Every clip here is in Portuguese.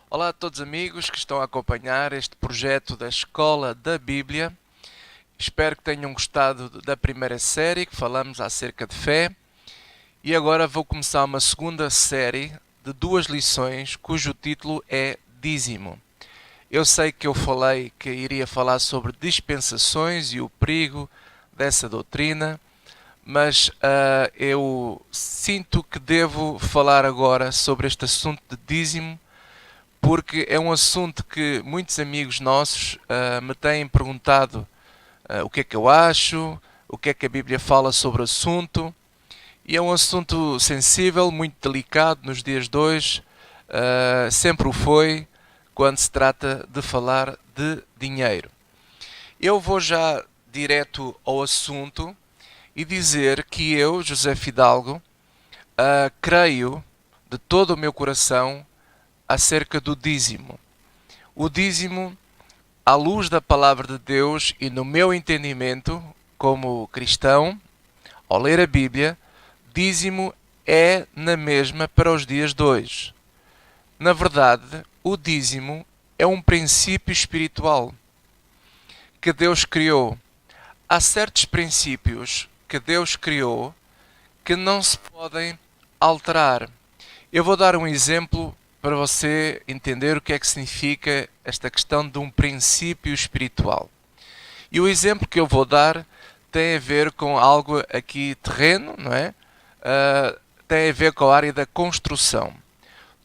Olá a todos amigos que estão a acompanhar este projeto da Escola da Bíblia. Espero que tenham gostado da primeira série que falamos acerca de fé. E agora vou começar uma segunda série de 2 lições cujo título é Dízimo. Eu sei que eu falei que iria falar sobre dispensações e o perigo dessa doutrina, mas eu sinto que devo falar agora sobre este assunto de dízimo porque é um assunto que muitos amigos nossos me têm perguntado o que é que eu acho, o que é que a Bíblia fala sobre o assunto, e é um assunto sensível, muito delicado nos dias de hoje, sempre o foi, quando se trata de falar de dinheiro. Eu vou já direto ao assunto e dizer que eu, José Fidalgo, creio de todo o meu coração acerca do dízimo. O dízimo, à luz da palavra de Deus e no meu entendimento como cristão, ao ler a Bíblia, dízimo é na mesma para os dias de hoje. Na verdade, o dízimo é um princípio espiritual que Deus criou. Há certos princípios que Deus criou que não se podem alterar. Eu vou dar um exemplo para você entender o que é que significa esta questão de um princípio espiritual. E o exemplo que eu vou dar tem a ver com algo aqui terreno, não é? Tem a ver com a área da construção.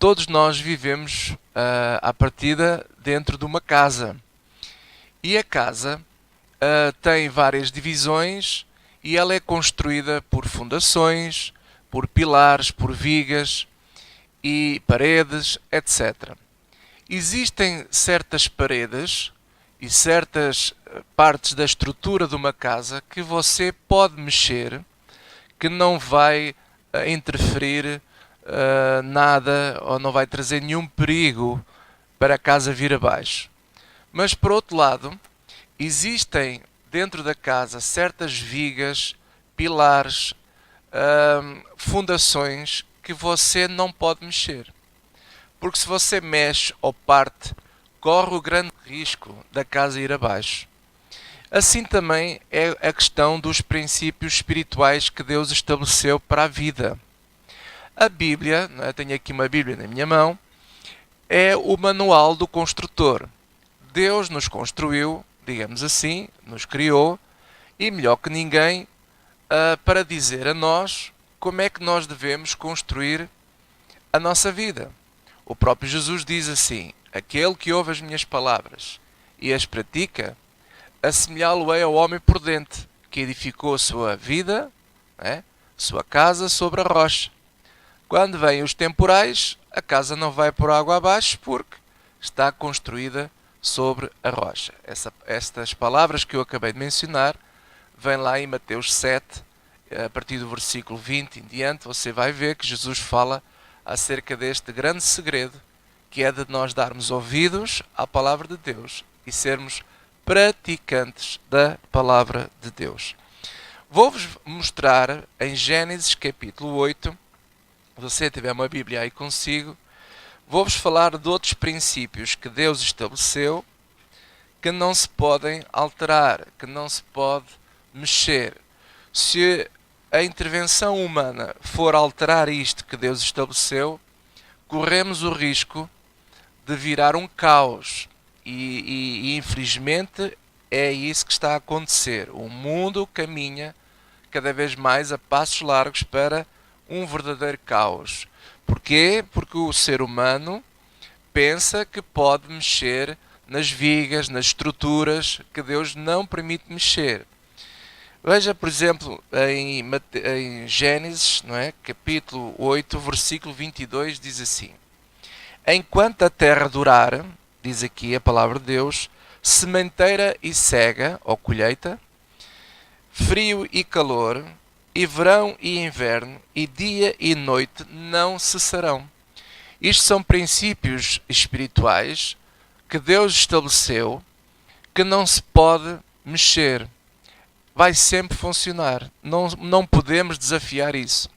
Todos nós vivemos à partida dentro de uma casa. E a casa tem várias divisões e ela é construída por fundações, por pilares, por vigas e paredes, etc. Existem certas paredes e certas partes da estrutura de uma casa que você pode mexer, que não vai interferir nada ou não vai trazer nenhum perigo para a casa vir abaixo. Mas por outro lado, existem dentro da casa certas vigas, pilares, fundações que você não pode mexer. Porque se você mexe ou parte, corre o grande risco da casa ir abaixo. Assim também é a questão dos princípios espirituais que Deus estabeleceu para a vida. A Bíblia, eu tenho aqui uma Bíblia na minha mão, é o manual do construtor. Deus nos construiu, digamos assim, nos criou, e melhor que ninguém, para dizer a nós como é que nós devemos construir a nossa vida. O próprio Jesus diz assim: aquele que ouve as minhas palavras e as pratica, assemelhá-lo-ei ao homem prudente, que edificou a sua vida, sua casa, sobre a rocha. Quando vêm os temporais, a casa não vai por água abaixo porque está construída sobre a rocha. Estas palavras que eu acabei de mencionar vêm lá em Mateus 7, a partir do versículo 20 em diante, você vai ver que Jesus fala acerca deste grande segredo, que é de nós darmos ouvidos à palavra de Deus e sermos praticantes da palavra de Deus. Vou-vos mostrar em Gênesis capítulo 8, se você tiver uma Bíblia aí consigo, vou-vos falar de outros princípios que Deus estabeleceu que não se podem alterar, que não se pode mexer. Se a intervenção humana for alterar isto que Deus estabeleceu, corremos o risco de virar um caos. E infelizmente é isso que está a acontecer. O mundo caminha cada vez mais a passos largos para um verdadeiro caos. Porquê? Porque o ser humano pensa que pode mexer nas vigas, nas estruturas que Deus não permite mexer. Veja, por exemplo, em Gênesis, não é? Capítulo 8, versículo 22, diz assim: enquanto a terra durar, diz aqui a palavra de Deus, sementeira e cega, ou colheita, frio e calor, e verão e inverno, e dia e noite não cessarão. Isto são princípios espirituais que Deus estabeleceu que não se pode mexer. Vai sempre funcionar. Não podemos desafiar isso.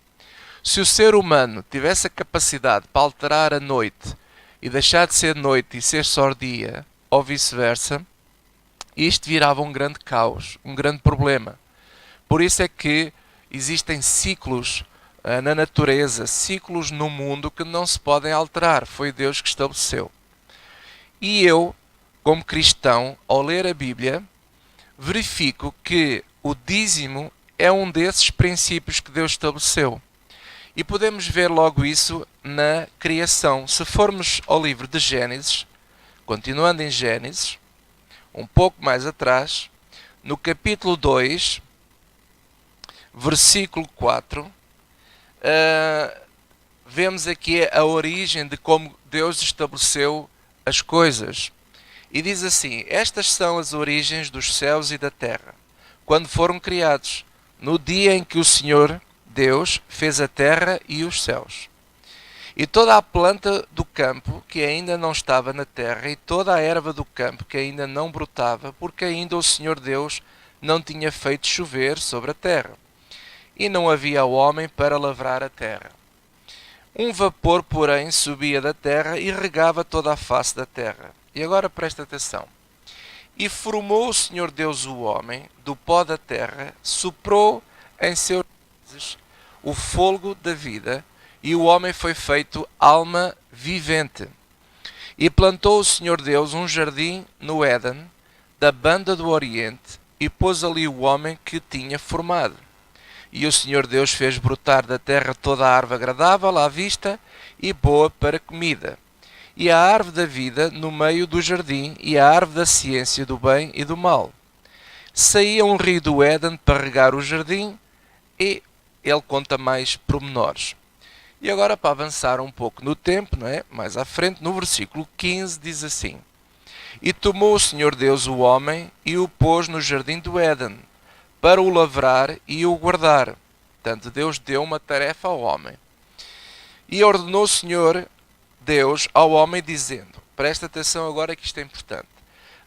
Se o ser humano tivesse a capacidade para alterar a noite e deixar de ser noite e ser só dia, ou vice-versa, isto virava um grande caos, um grande problema. Por isso é que existem ciclos na natureza, ciclos no mundo que não se podem alterar. Foi Deus que estabeleceu. E eu, como cristão, ao ler a Bíblia, verifico que o dízimo é um desses princípios que Deus estabeleceu. E podemos ver logo isso na criação. Se formos ao livro de Gênesis, continuando em Gênesis, um pouco mais atrás, no capítulo 2, versículo 4, vemos aqui a origem de como Deus estabeleceu as coisas. E diz assim: estas são as origens dos céus e da terra, quando foram criados, no dia em que o Senhor Deus fez a terra e os céus. E toda a planta do campo que ainda não estava na terra, e toda a erva do campo que ainda não brotava, porque ainda o Senhor Deus não tinha feito chover sobre a terra, e não havia homem para lavrar a terra. Um vapor, porém, subia da terra e regava toda a face da terra. E agora presta atenção. E formou o Senhor Deus o homem do pó da terra, soprou em seus nariz o fôlego da vida, e o homem foi feito alma vivente. E plantou o Senhor Deus um jardim no Éden, da banda do Oriente, e pôs ali o homem que tinha formado. E o Senhor Deus fez brotar da terra toda a árvore agradável à vista e boa para comida, e a árvore da vida no meio do jardim, e a árvore da ciência do bem e do mal. Saía um rio do Éden para regar o jardim, e ele conta mais pormenores. E agora, para avançar um pouco no tempo, não é? Mais à frente, no versículo 15, diz assim: E tomou o Senhor Deus o homem e o pôs no jardim do Éden, para o lavrar e o guardar. Portanto, Deus deu uma tarefa ao homem. E ordenou o Senhor Deus ao homem, dizendo: presta atenção agora que isto é importante.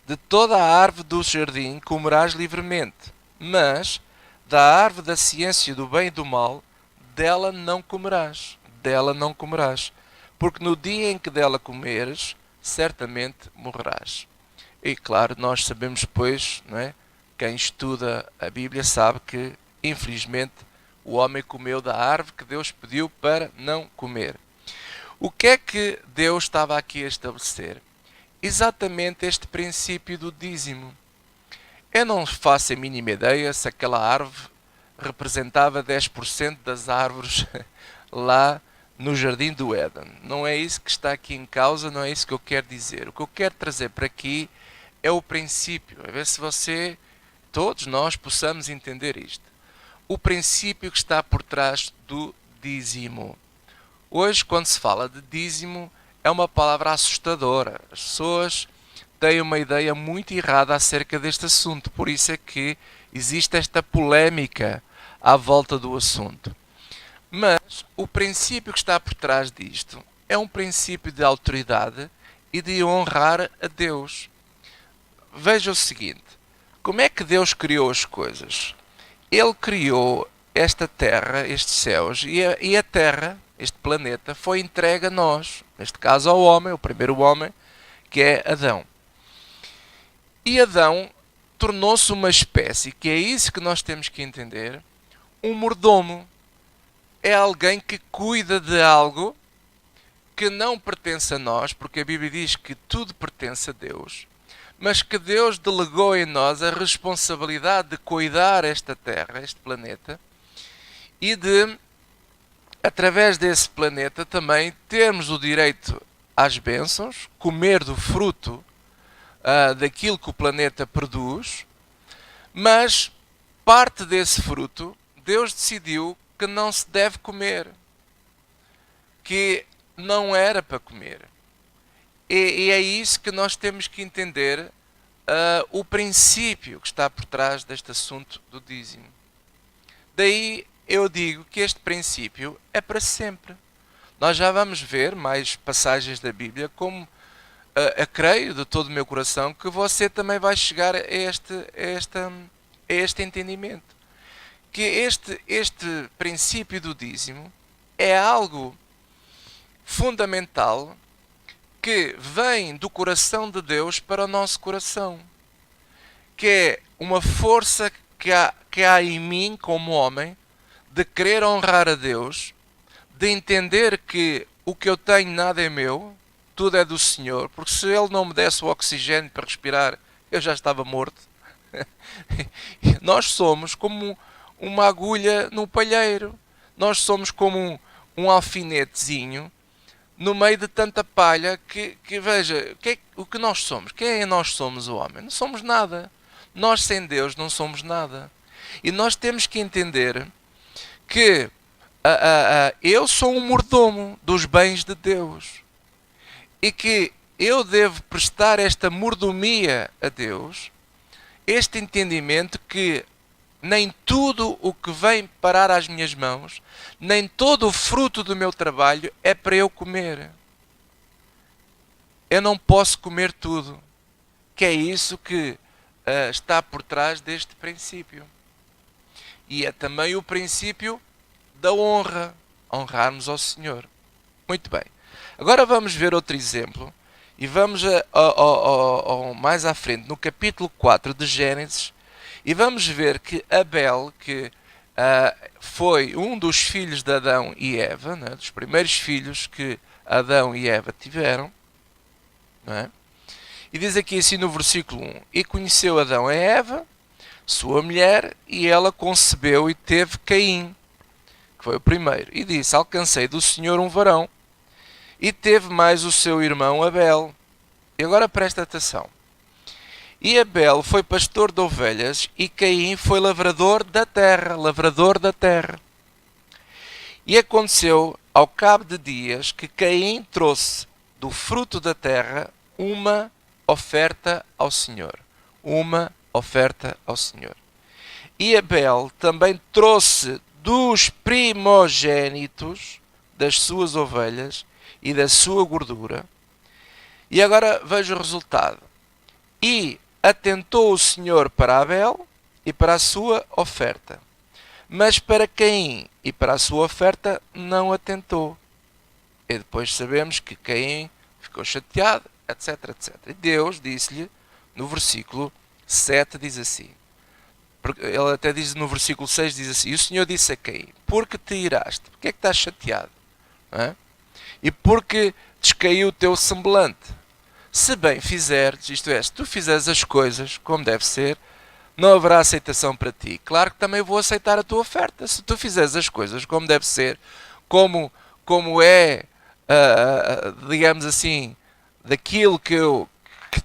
De toda a árvore do jardim comerás livremente, mas da árvore da ciência do bem e do mal, dela não comerás. Dela não comerás. Porque no dia em que dela comeres, certamente morrerás. E claro, nós sabemos, pois, não é? Quem estuda a Bíblia sabe que, infelizmente, o homem comeu da árvore que Deus pediu para não comer. O que é que Deus estava aqui a estabelecer? Exatamente este princípio do dízimo. Eu não faço a mínima ideia se aquela árvore representava 10% das árvores lá no Jardim do Éden. Não é isso que está aqui em causa, não é isso que eu quero dizer. O que eu quero trazer para aqui é o princípio, a ver se você, todos nós, possamos entender isto. O princípio que está por trás do dízimo. Hoje, quando se fala de dízimo, é uma palavra assustadora. As pessoas têm uma ideia muito errada acerca deste assunto. Por isso é que existe esta polémica à volta do assunto. Mas o princípio que está por trás disto é um princípio de autoridade e de honrar a Deus. Veja o seguinte: como é que Deus criou as coisas? Ele criou esta terra, estes céus, e a terra, este planeta, foi entregue a nós, neste caso ao homem, o primeiro homem, que é Adão. E Adão tornou-se uma espécie, que é isso que nós temos que entender, um mordomo. É alguém que cuida de algo que não pertence a nós, porque a Bíblia diz que tudo pertence a Deus, mas que Deus delegou em nós a responsabilidade de cuidar esta terra, este planeta, e de, através desse planeta, também termos o direito às bênçãos, comer do fruto daquilo que o planeta produz, mas parte desse fruto Deus decidiu que não se deve comer, que não era para comer. E é isso que nós temos que entender, o princípio que está por trás deste assunto do dízimo. Daí eu digo que este princípio é para sempre. Nós já vamos ver mais passagens da Bíblia, como eu creio de todo o meu coração que você também vai chegar a este entendimento. Que este princípio do dízimo é algo fundamental que vem do coração de Deus para o nosso coração, que é uma força que há em mim como homem, de querer honrar a Deus, de entender que o que eu tenho nada é meu, tudo é do Senhor, porque se Ele não me desse o oxigênio para respirar, eu já estava morto. Nós somos como uma agulha no palheiro, nós somos como um alfinetezinho no meio de tanta palha que veja, o que nós somos? Quem é nós somos o homem? Não somos nada. Nós sem Deus não somos nada. E nós temos que entender que eu sou um mordomo dos bens de Deus e que eu devo prestar esta mordomia a Deus, este entendimento que nem tudo o que vem parar às minhas mãos, nem todo o fruto do meu trabalho é para eu comer. Eu não posso comer tudo, que é isso que está por trás deste princípio. E é também o princípio da honra, honrarmos ao Senhor. Muito bem. Agora vamos ver outro exemplo e vamos mais à frente, no capítulo 4 de Gênesis, e vamos ver que Abel, que foi um dos filhos de Adão e Eva, né, dos primeiros filhos que Adão e Eva tiveram, não é? E diz aqui assim no versículo 1: E conheceu Adão a Eva, sua mulher, e ela concebeu e teve Caim, que foi o primeiro. E disse: Alcancei do Senhor um varão. E teve mais o seu irmão Abel. E agora presta atenção. E Abel foi pastor de ovelhas, e Caim foi lavrador da terra. Lavrador da terra. E aconteceu, ao cabo de dias, que Caim trouxe do fruto da terra uma oferta ao Senhor. Uma oferta ao Senhor. E Abel também trouxe dos primogênitos das suas ovelhas e da sua gordura. E agora veja o resultado. E atentou o Senhor para Abel e para a sua oferta, mas para Caim e para a sua oferta não atentou. E depois sabemos que Caim ficou chateado, etc, etc. E Deus disse-lhe, no versículo 7, diz assim, ele até diz no versículo 6, diz assim: E o Senhor disse a Caim: Porque te iraste? Porque é que estás chateado? Não é? E porque descaiu o teu semblante? Se bem fizeres, isto é, se tu fizeres as coisas como deve ser, não haverá aceitação para ti. Claro que também vou aceitar a tua oferta. Se tu fizeres as coisas como deve ser, como é, digamos assim, daquilo que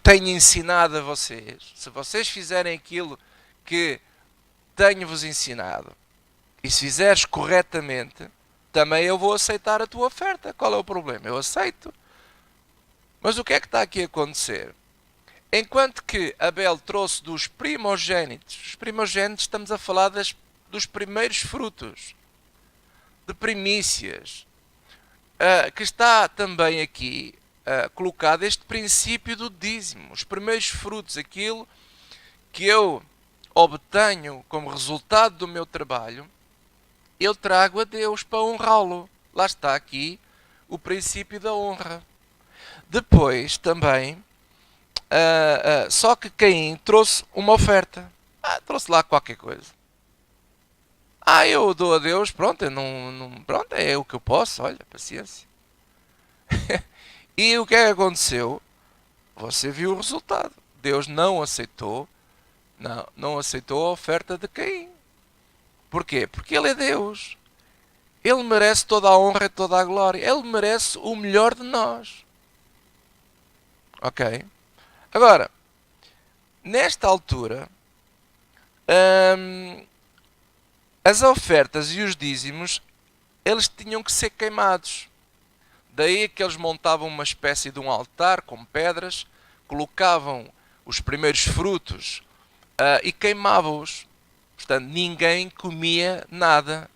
tenho ensinado a vocês, se vocês fizerem aquilo que tenho-vos ensinado, e se fizeres corretamente, também eu vou aceitar a tua oferta. Qual é o problema? Eu aceito. Mas o que é que está aqui a acontecer? Enquanto que Abel trouxe dos primogênitos, os primogênitos estamos a falar dos primeiros frutos, de primícias, que está também aqui colocado este princípio do dízimo, os primeiros frutos, aquilo que eu obtenho como resultado do meu trabalho, eu trago a Deus para honrá-lo. Lá está aqui o princípio da honra. Depois também, só que Caim trouxe uma oferta. Trouxe lá qualquer coisa. Eu dou a Deus, pronto, pronto, é o que eu posso, olha, paciência. E o que é que aconteceu? Você viu o resultado. Deus não aceitou, não aceitou a oferta de Caim. Porquê? Porque ele é Deus. Ele merece toda a honra e toda a glória. Ele merece o melhor de nós. Ok? Agora, nesta altura, as ofertas e os dízimos, eles tinham que ser queimados. Daí que eles montavam uma espécie de um altar com pedras, colocavam os primeiros frutos e queimavam-os. Portanto, ninguém comia nada.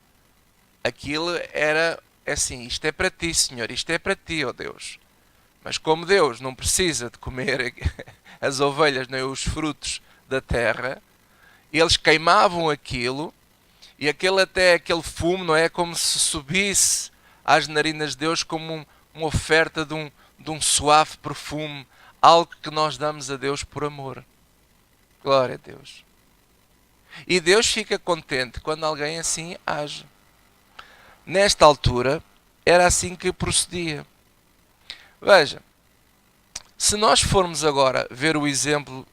Aquilo era assim: isto é para ti, Senhor, isto é para ti, ó Deus. Mas como Deus não precisa de comer as ovelhas nem os frutos da terra, eles queimavam aquilo, e aquele fumo, não é? Como se subisse às narinas de Deus como uma oferta de de um suave perfume, algo que nós damos a Deus por amor. Glória a Deus. E Deus fica contente quando alguém assim age. Nesta altura, era assim que procedia. Veja, se nós formos agora ver o exemplo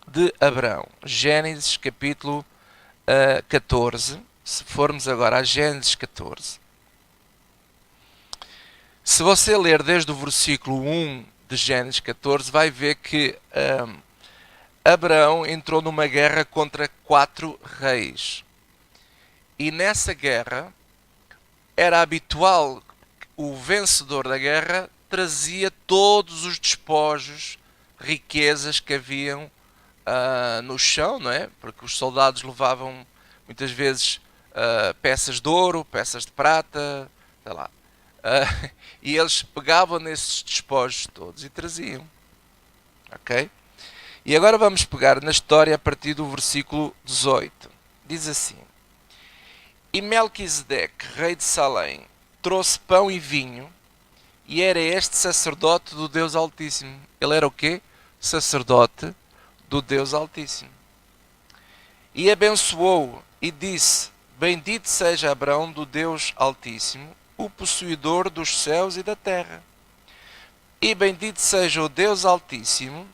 de Abraão, Gênesis capítulo 14, se formos agora a Gênesis 14, se você ler desde o versículo 1 de Gênesis 14, vai ver que Abraão entrou numa guerra contra 4 reis. E nessa guerra era habitual o vencedor da guerra trazia todos os despojos, riquezas que haviam no chão, não é? Porque os soldados levavam muitas vezes peças de ouro, peças de prata, sei lá. E eles pegavam nesses despojos todos e traziam. Ok? E agora vamos pegar na história a partir do versículo 18. Diz assim: E Melquisedeque, rei de Salém, trouxe pão e vinho, e era este sacerdote do Deus Altíssimo. Ele era o quê? Sacerdote do Deus Altíssimo. E abençoou e disse: Bendito seja Abraão do Deus Altíssimo, o possuidor dos céus e da terra. E bendito seja o Deus Altíssimo,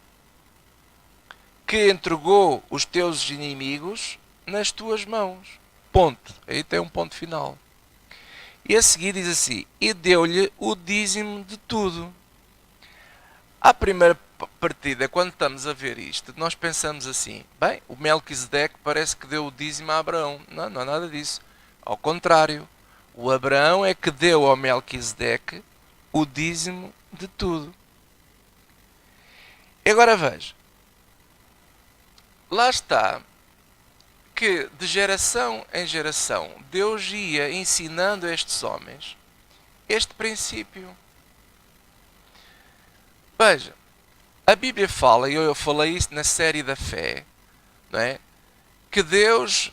que entregou os teus inimigos nas tuas mãos. Ponto. Aí tem um ponto final. E a seguir diz assim: E deu-lhe o dízimo de tudo. À primeira partida, quando estamos a ver isto, nós pensamos assim: bem, o Melquisedeque parece que deu o dízimo a Abraão. Não, não é nada disso. Ao contrário, o Abraão é que deu ao Melquisedeque o dízimo de tudo. E agora veja. Lá está que de geração em geração Deus ia ensinando a estes homens este princípio. Veja, a Bíblia fala, e eu falei isso na série da fé, não é? Que Deus,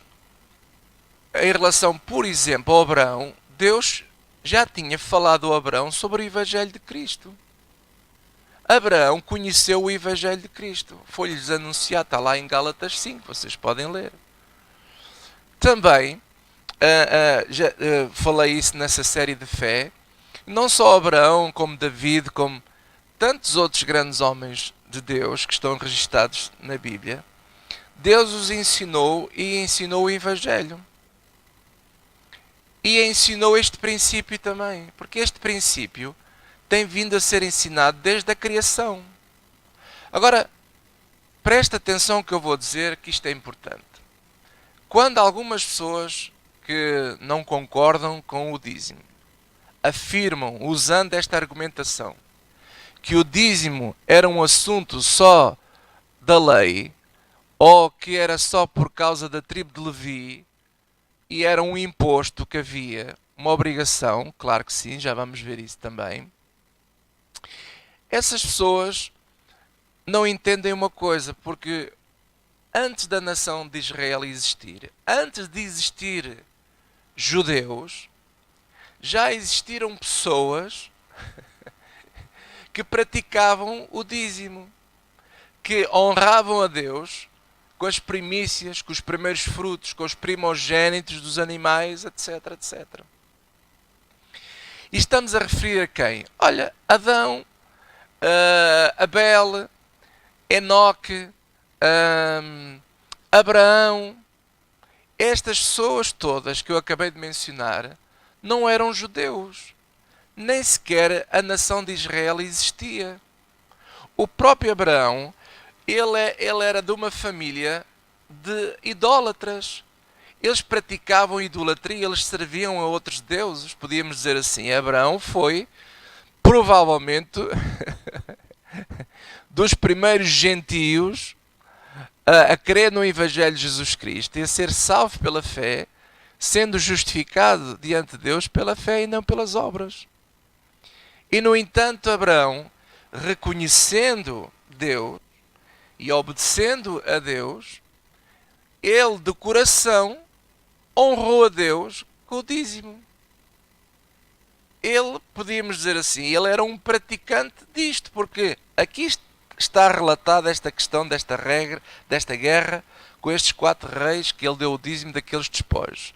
em relação, por exemplo, a Abraão, Deus já tinha falado a Abraão sobre o Evangelho de Cristo. Abraão conheceu o Evangelho de Cristo. Foi-lhes anunciado, está lá em Gálatas 5, vocês podem ler. Também, já falei isso nessa série de fé, não só Abraão, como David, como tantos outros grandes homens de Deus que estão registados na Bíblia, Deus os ensinou e ensinou o Evangelho. E ensinou este princípio também, porque este princípio tem vindo a ser ensinado desde a criação. Agora, presta atenção que eu vou dizer que isto é importante. Quando algumas pessoas que não concordam com o dízimo afirmam, usando esta argumentação, que o dízimo era um assunto só da lei, ou que era só por causa da tribo de Levi, e era um imposto que havia, uma obrigação, claro que sim, já vamos ver isso também. Essas pessoas não entendem uma coisa, porque antes da nação de Israel existir, antes de existir judeus, já existiram pessoas que praticavam o dízimo, que honravam a Deus com as primícias, com os primeiros frutos, com os primogênitos dos animais, etc, etc. E estamos a referir a quem? Olha, Adão, Abel, Enoque, Abraão. Estas pessoas todas que eu acabei de mencionar não eram judeus. Nem sequer a nação de Israel existia. O próprio Abraão, ele era de uma família de idólatras. Eles praticavam idolatria, eles serviam a outros deuses. Podíamos dizer assim, Abraão foi provavelmente dos primeiros gentios a crer no Evangelho de Jesus Cristo e a ser salvo pela fé, sendo justificado diante de Deus pela fé e não pelas obras. E no entanto Abraão, reconhecendo Deus e obedecendo a Deus, ele de coração honrou a Deus com o dízimo. ele, podíamos dizer assim, ele era um praticante disto, porque aqui está relatada esta questão desta regra, desta guerra, com estes 4 reis que ele deu o dízimo daqueles despojos.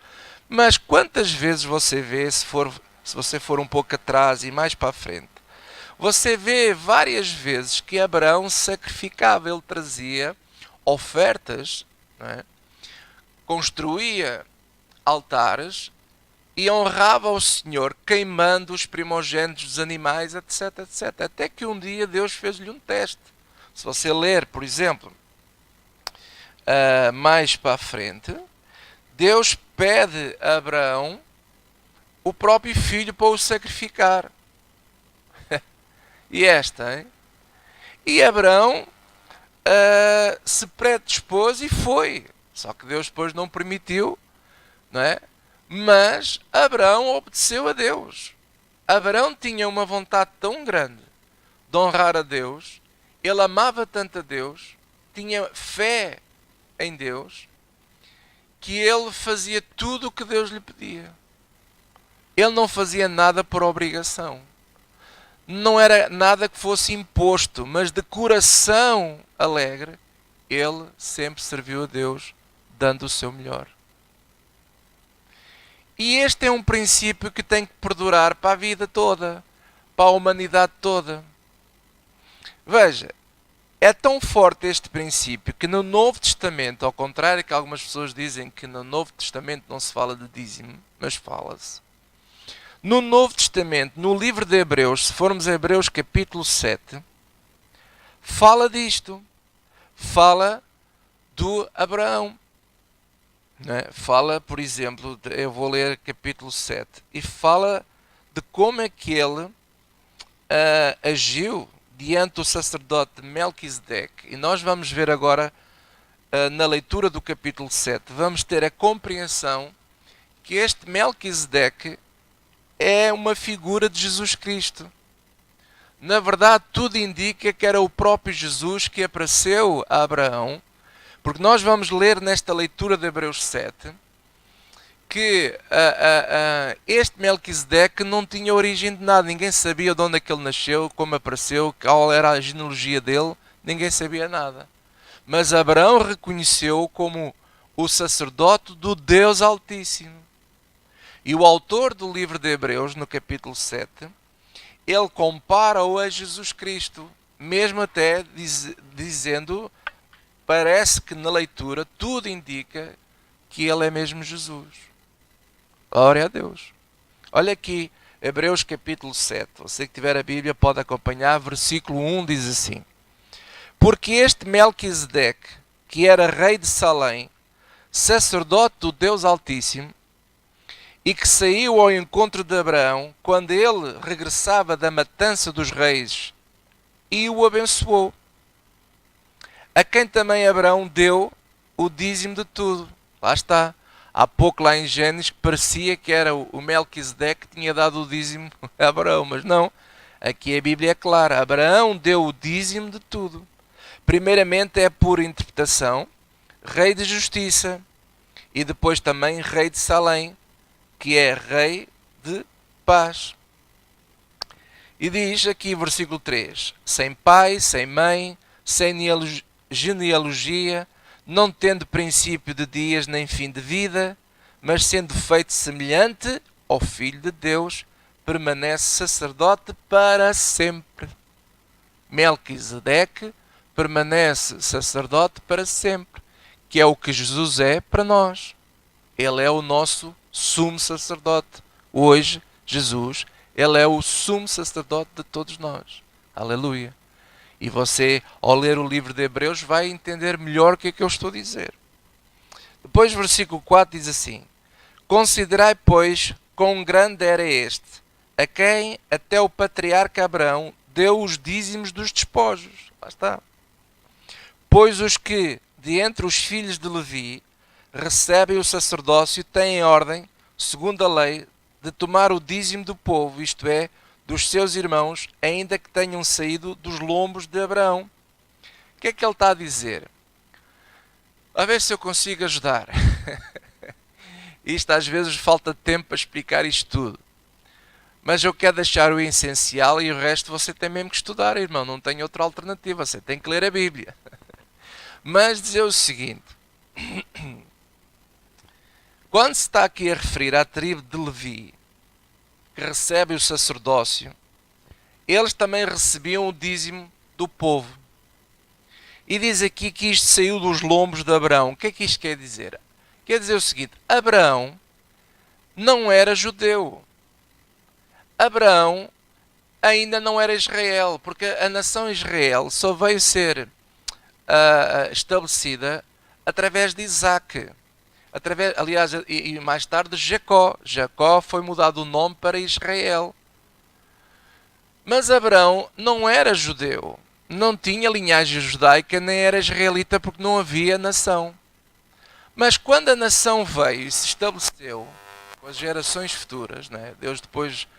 Mas quantas vezes você vê, se você for um pouco atrás e mais para a frente, você vê várias vezes que Abraão sacrificava, ele trazia ofertas, não é? Construía altares e honrava o Senhor queimando os primogênitos dos animais, etc, etc. Até que um dia Deus fez-lhe um teste. Se você ler, por exemplo, mais para a frente, Deus pede a Abraão o próprio filho para o sacrificar. E esta, hein? E Abraão se predispôs e foi. Só que Deus depois não permitiu, não é? Mas Abraão obedeceu a Deus. Abraão tinha uma vontade tão grande de honrar a Deus, ele amava tanto a Deus, tinha fé em Deus, que ele fazia tudo o que Deus lhe pedia. Ele não fazia nada por obrigação. Não era nada que fosse imposto, mas de coração alegre, ele sempre serviu a Deus, dando o seu melhor. E este é um princípio que tem que perdurar para a vida toda, para a humanidade toda. Veja, é tão forte este princípio que no Novo Testamento, ao contrário que algumas pessoas dizem que no Novo Testamento não se fala de dízimo, mas fala-se. No Novo Testamento, no livro de Hebreus, se formos a Hebreus capítulo 7, fala disto. Fala do Abraão. Não é? Fala, por exemplo, eu vou ler capítulo 7, e fala de como é que ele agiu diante do sacerdote Melquisedeque. E nós vamos ver agora, na leitura do capítulo 7, vamos ter a compreensão que este Melquisedeque é uma figura de Jesus Cristo. Na verdade, tudo indica que era o próprio Jesus que apareceu a Abraão, porque nós vamos ler nesta leitura de Hebreus 7 que este Melquisedeque não tinha origem de nada, ninguém sabia de onde é que ele nasceu, como apareceu, qual era a genealogia dele, ninguém sabia nada. Mas Abraão reconheceu como o sacerdote do Deus Altíssimo. E o autor do livro de Hebreus, no capítulo 7, ele compara-o a Jesus Cristo, mesmo até dizendo, parece que na leitura tudo indica que ele é mesmo Jesus. Glória a Deus. Olha aqui, Hebreus capítulo 7. Você que tiver a Bíblia pode acompanhar. Versículo 1 diz assim: Porque este Melquisedeque, que era rei de Salém, sacerdote do Deus Altíssimo, e que saiu ao encontro de Abraão, quando ele regressava da matança dos reis, e o abençoou, a quem também Abraão deu o dízimo de tudo. Lá está. Há pouco lá em Gênesis parecia que era o Melquisedeque que tinha dado o dízimo a Abraão, mas não. Aqui a Bíblia é clara. Abraão deu o dízimo de tudo. Primeiramente é por interpretação, rei de justiça, e depois também rei de Salém, que é rei de paz. E diz aqui versículo 3, sem pai, sem mãe, sem genealogia, não tendo princípio de dias nem fim de vida, mas sendo feito semelhante ao Filho de Deus, permanece sacerdote para sempre. Melquisedeque permanece sacerdote para sempre, que é o que Jesus é para nós. Ele é o nosso sumo sacerdote. Hoje, Jesus, ele é o sumo sacerdote de todos nós. Aleluia. E você, ao ler o livro de Hebreus, vai entender melhor o que é que eu estou a dizer. Depois, versículo 4 diz assim: Considerai, pois, quão grande era este, a quem até o patriarca Abraão deu os dízimos dos despojos. Lá está. Pois os que, de entre os filhos de Levi, recebem o sacerdócio, têm ordem, segundo a lei, de tomar o dízimo do povo, isto é, dos seus irmãos, ainda que tenham saído dos lombos de Abraão. O que é que ele está a dizer? A ver se eu consigo ajudar. Isto às vezes falta tempo para explicar isto tudo. Mas eu quero deixar o essencial e o resto você tem mesmo que estudar, irmão. Não tem outra alternativa. Você tem que ler a Bíblia. Mas dizer o seguinte. Quando se está aqui a referir à tribo de Levi, que recebe o sacerdócio, eles também recebiam o dízimo do povo. E diz aqui que isto saiu dos lombos de Abraão. O que é que isto quer dizer? Quer dizer o seguinte. Abraão não era judeu. Abraão ainda não era Israel, porque a nação Israel só veio ser estabelecida através de Isaac. Aliás, e mais tarde Jacó. Jacó foi mudado o nome para Israel. Mas Abraão não era judeu. Não tinha linhagem judaica, nem era israelita, porque não havia nação. Mas quando a nação veio e se estabeleceu com as gerações futuras, né? Deus depois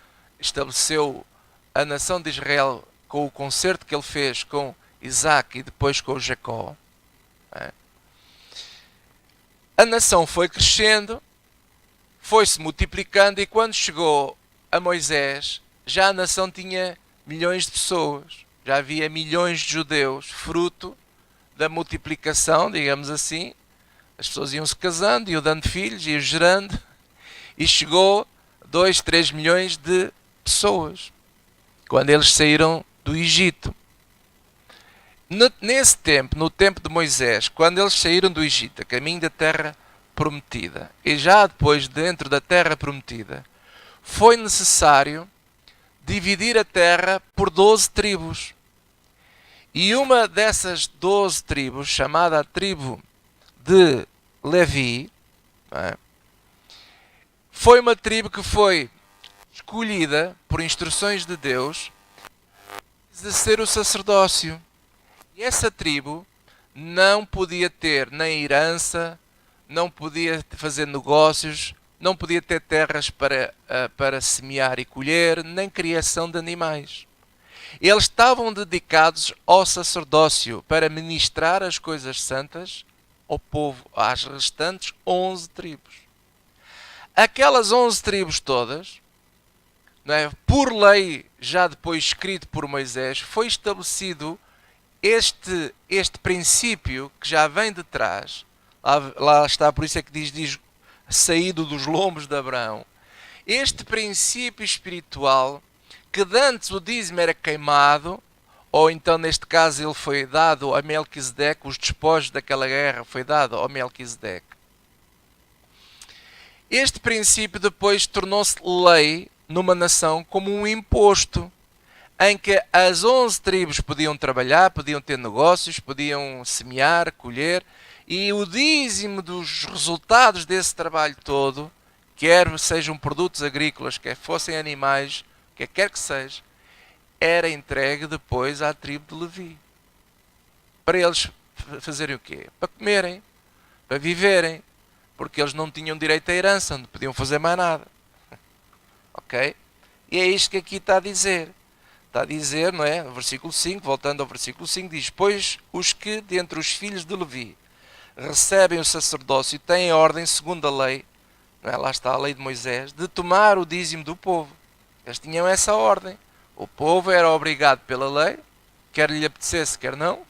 estabeleceu a nação de Israel com o concerto que ele fez com Isaac e depois com Jacó. Né? A nação foi crescendo, foi-se multiplicando e quando chegou a Moisés, já a nação tinha milhões de pessoas. Já havia milhões de judeus, fruto da multiplicação, digamos assim. As pessoas iam se casando, iam dando filhos, iam gerando. E chegou 2, 3 milhões de pessoas, quando eles saíram do Egito. Nesse tempo, no tempo de Moisés, quando eles saíram do Egito, a caminho da terra prometida, e já depois dentro da terra prometida, foi necessário dividir a terra por 12 tribos. E uma dessas 12 tribos, chamada a tribo de Levi, foi uma tribo que foi escolhida por instruções de Deus de ser o sacerdócio. E essa tribo não podia ter nem herança, não podia fazer negócios, não podia ter terras para semear e colher, nem criação de animais. Eles estavam dedicados ao sacerdócio para ministrar as coisas santas ao povo, às restantes 11 tribos. Aquelas 11 tribos todas, não é, por lei, já depois escrito por Moisés, foi estabelecido este princípio que já vem de trás. Lá está, por isso é que diz saído dos lombos de Abraão. Este princípio espiritual, que de antes o dízimo era queimado, ou então neste caso ele foi dado a Melquisedeque, os despojos daquela guerra foi dado a Melquisedeque. Este princípio depois tornou-se lei numa nação como um imposto, em que as 11 tribos podiam trabalhar, podiam ter negócios, podiam semear, colher, e o dízimo dos resultados desse trabalho todo, quer sejam produtos agrícolas, quer fossem animais, quer que seja, era entregue depois à tribo de Levi. Para eles fazerem o quê? Para comerem, para viverem, porque eles não tinham direito à herança, não podiam fazer mais nada. Ok? E é isto que aqui está a dizer. Está a dizer, não é? No versículo 5, voltando ao versículo 5, diz: pois os que, dentre os filhos de Levi, recebem o sacerdócio e têm a ordem segundo a lei, não é? Lá está a lei de Moisés, de tomar o dízimo do povo. Eles tinham essa ordem. O povo era obrigado pela lei, quer lhe apetecesse, quer não,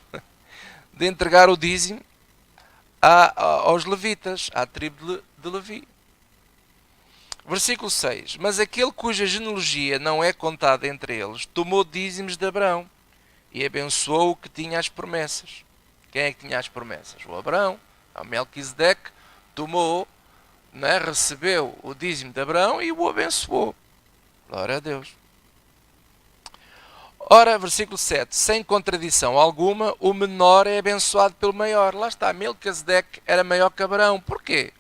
de entregar o dízimo aos levitas, à tribo de Levi. Versículo 6. Mas aquele cuja genealogia não é contada entre eles, tomou dízimos de Abraão e abençoou o que tinha as promessas. Quem é que tinha as promessas? O Abraão. O Melquisedeque tomou, né, recebeu o dízimo de Abraão e o abençoou. Glória a Deus. Ora, versículo 7. Sem contradição alguma, o menor é abençoado pelo maior. Lá está, Melquisedeque era maior que Abraão. Porquê?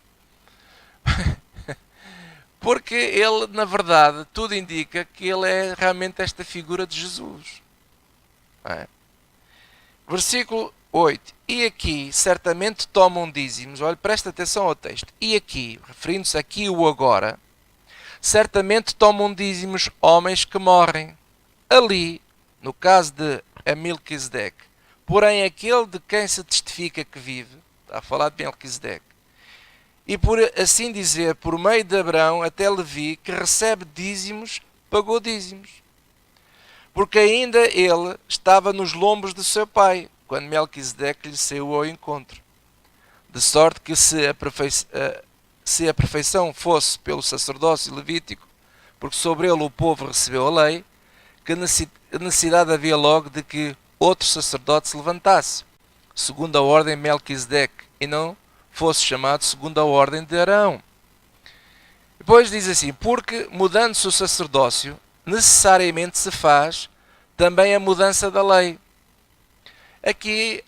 Porque ele, na verdade, tudo indica que ele é realmente esta figura de Jesus. É? Versículo 8. E aqui, certamente tomam dízimos. Olha, presta atenção ao texto. E aqui, referindo-se aqui o agora, certamente tomam dízimos homens que morrem. Ali, no caso de Melquisedeque, porém aquele de quem se testifica que vive, está a falar de Melquisedeque, e por assim dizer, por meio de Abraão até Levi, que recebe dízimos pagou dízimos. Porque ainda ele estava nos lombos de seu pai, quando Melquisedeque lhe saiu ao encontro. De sorte que se a perfeição fosse pelo sacerdócio levítico, porque sobre ele o povo recebeu a lei, que necessidade havia logo de que outro sacerdote se levantasse, segundo a ordem de Melquisedeque, e não fosse chamado segundo a ordem de Arão. Depois diz assim, porque mudando-se o sacerdócio, necessariamente se faz também a mudança da lei. Aqui,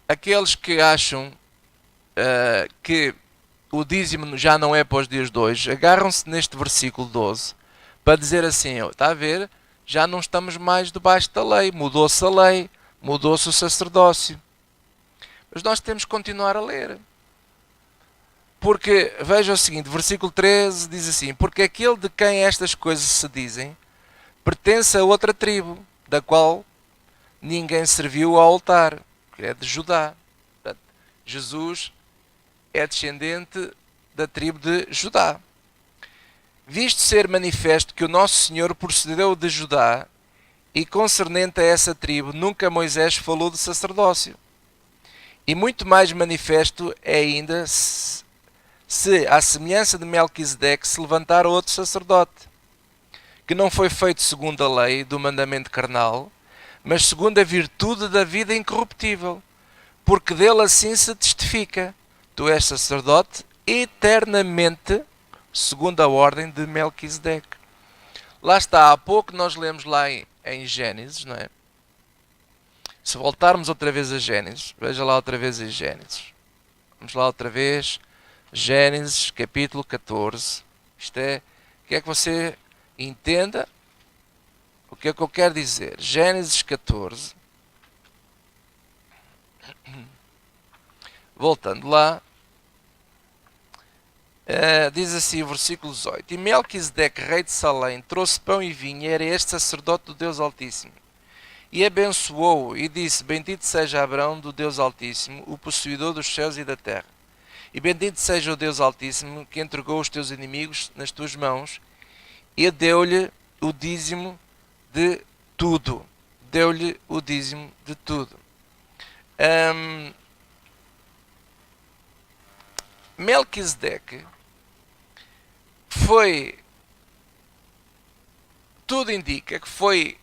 aqueles que acham que o dízimo já não é para os dias de hoje, agarram-se neste versículo 12 para dizer assim, está a ver, já não estamos mais debaixo da lei, mudou-se a lei, mudou-se o sacerdócio. Mas nós temos que continuar a ler. Porque, veja o seguinte, versículo 13 diz assim, porque aquele de quem estas coisas se dizem, pertence a outra tribo, da qual ninguém serviu ao altar, que é de Judá. Portanto, Jesus é descendente da tribo de Judá. Visto ser manifesto que o nosso Senhor procedeu de Judá, e concernente a essa tribo, nunca Moisés falou de sacerdócio. E muito mais manifesto é ainda se, à semelhança de Melquisedeque, se levantar outro sacerdote, que não foi feito segundo a lei do mandamento carnal, mas segundo a virtude da vida incorruptível, porque dele assim se testifica, tu és sacerdote eternamente, segundo a ordem de Melquisedeque. Lá está, há pouco nós lemos lá em Gênesis, não é? Se voltarmos outra vez a Gênesis, veja lá outra vez em Gênesis. Vamos lá outra vez, Gênesis capítulo 14. Isto é, quer que você entenda o que é que eu quero dizer. Gênesis 14. Voltando lá, diz assim o versículo 18. E Melquisedeque, rei de Salém, trouxe pão e vinho, e era este sacerdote do Deus Altíssimo. E abençoou-o, e disse, bendito seja Abrão do Deus Altíssimo, o possuidor dos céus e da terra. E bendito seja o Deus Altíssimo, que entregou os teus inimigos nas tuas mãos, e deu-lhe o dízimo de tudo. Deu-lhe o dízimo de tudo. Melquisedeque foi, tudo indica que foi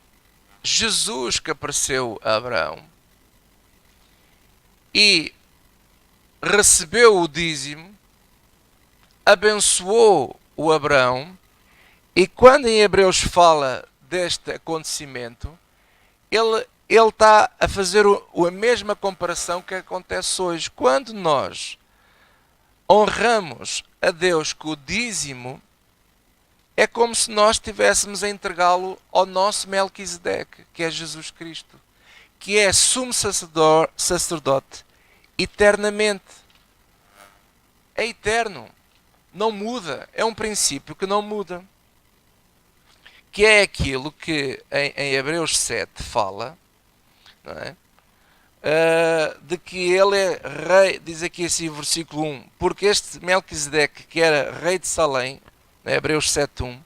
Jesus que apareceu a Abraão e recebeu o dízimo, abençoou o Abraão, e quando em Hebreus fala deste acontecimento, ele está a fazer a mesma comparação que acontece hoje. Quando nós honramos a Deus com o dízimo, é como se nós estivéssemos a entregá-lo ao nosso Melquisedeque, que é Jesus Cristo, que é sumo sacerdote eternamente. É eterno, não muda, é um princípio que não muda. Que é aquilo que em Hebreus 7 fala, não é? De que ele é rei, diz aqui assim o versículo 1, porque este Melquisedeque, que era rei de Salém, Hebreus 7.1,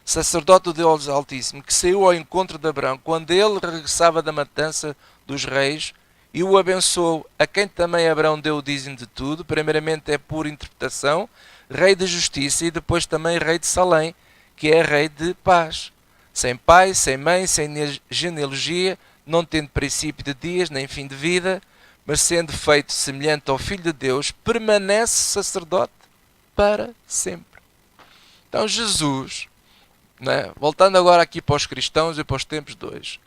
sacerdote do Deus Altíssimo, que saiu ao encontro de Abraão, quando ele regressava da matança dos reis, e o abençoou, a quem também Abraão deu o dízimo de tudo, primeiramente é por interpretação, rei de justiça, e depois também rei de Salém, que é rei de paz, sem pai, sem mãe, sem genealogia, não tendo princípio de dias, nem fim de vida, mas sendo feito semelhante ao Filho de Deus, permanece sacerdote para sempre. Então Jesus, né, voltando agora aqui para os cristãos e para os tempos de hoje,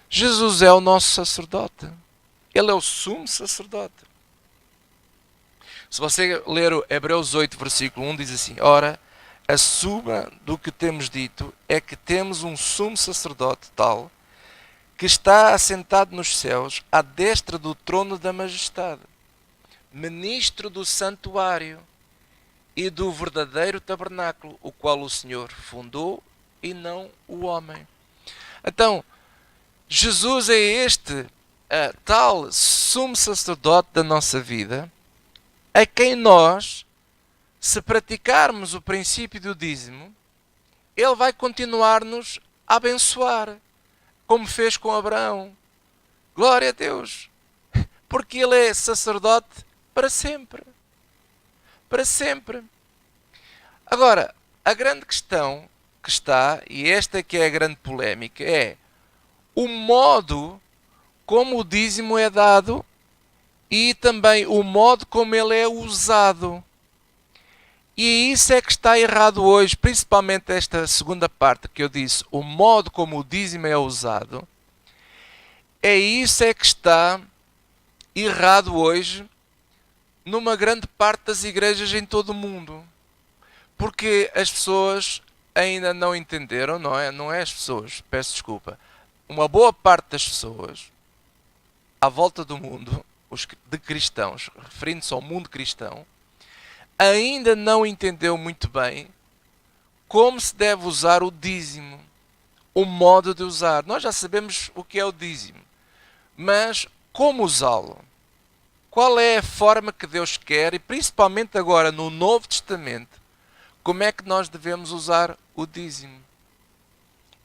Jesus é o nosso sacerdote. Ele é o sumo sacerdote. Se você ler o Hebreus 8, versículo 1, diz assim, ora, a suma do que temos dito é que temos um sumo sacerdote tal, que está assentado nos céus, à destra do trono da majestade, ministro do santuário e do verdadeiro tabernáculo, o qual o Senhor fundou e não o homem. Então, Jesus é este tal sumo sacerdote da nossa vida, a quem nós, se praticarmos o princípio do dízimo, Ele vai continuar-nos a abençoar, como fez com Abraão. Glória a Deus! Porque ele é sacerdote para sempre. Para sempre. Agora, a grande questão que está, e esta é que é a grande polémica, é o modo como o dízimo é dado e também o modo como ele é usado. E isso é que está errado hoje, principalmente esta segunda parte que eu disse, o modo como o dízimo é usado. É isso é que está errado hoje numa grande parte das igrejas em todo o mundo. Porque as pessoas ainda não entenderam, não é as pessoas, peço desculpa. Uma boa parte das pessoas à volta do mundo, os de cristãos, referindo-se ao mundo cristão, ainda não entendeu muito bem como se deve usar o dízimo, o modo de usar. Nós já sabemos o que é o dízimo, mas como usá-lo? Qual é a forma que Deus quer, e principalmente agora no Novo Testamento, como é que nós devemos usar o dízimo?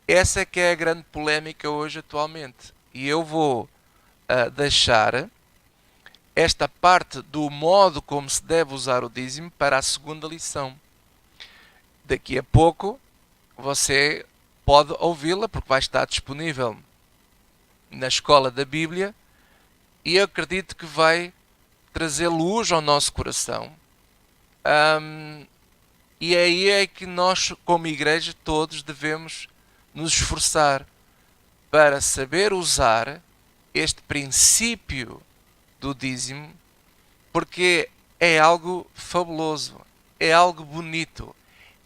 Essa é que é a grande polémica hoje atualmente. E eu vou deixar esta parte do modo como se deve usar o dízimo para a segunda lição. Daqui a pouco você pode ouvi-la, porque vai estar disponível na Escola da Bíblia, e eu acredito que vai trazer luz ao nosso coração. E aí é que nós, como igreja, todos devemos nos esforçar para saber usar este princípio do dízimo, porque é algo fabuloso, é algo bonito,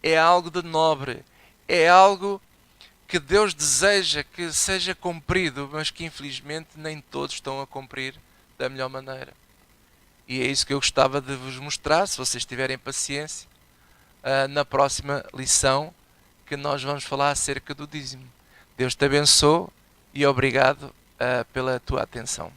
é algo de nobre, é algo que Deus deseja que seja cumprido, mas que infelizmente nem todos estão a cumprir da melhor maneira. E é isso que eu gostava de vos mostrar, se vocês tiverem paciência, na próxima lição, que nós vamos falar acerca do dízimo. Deus te abençoe e obrigado pela tua atenção.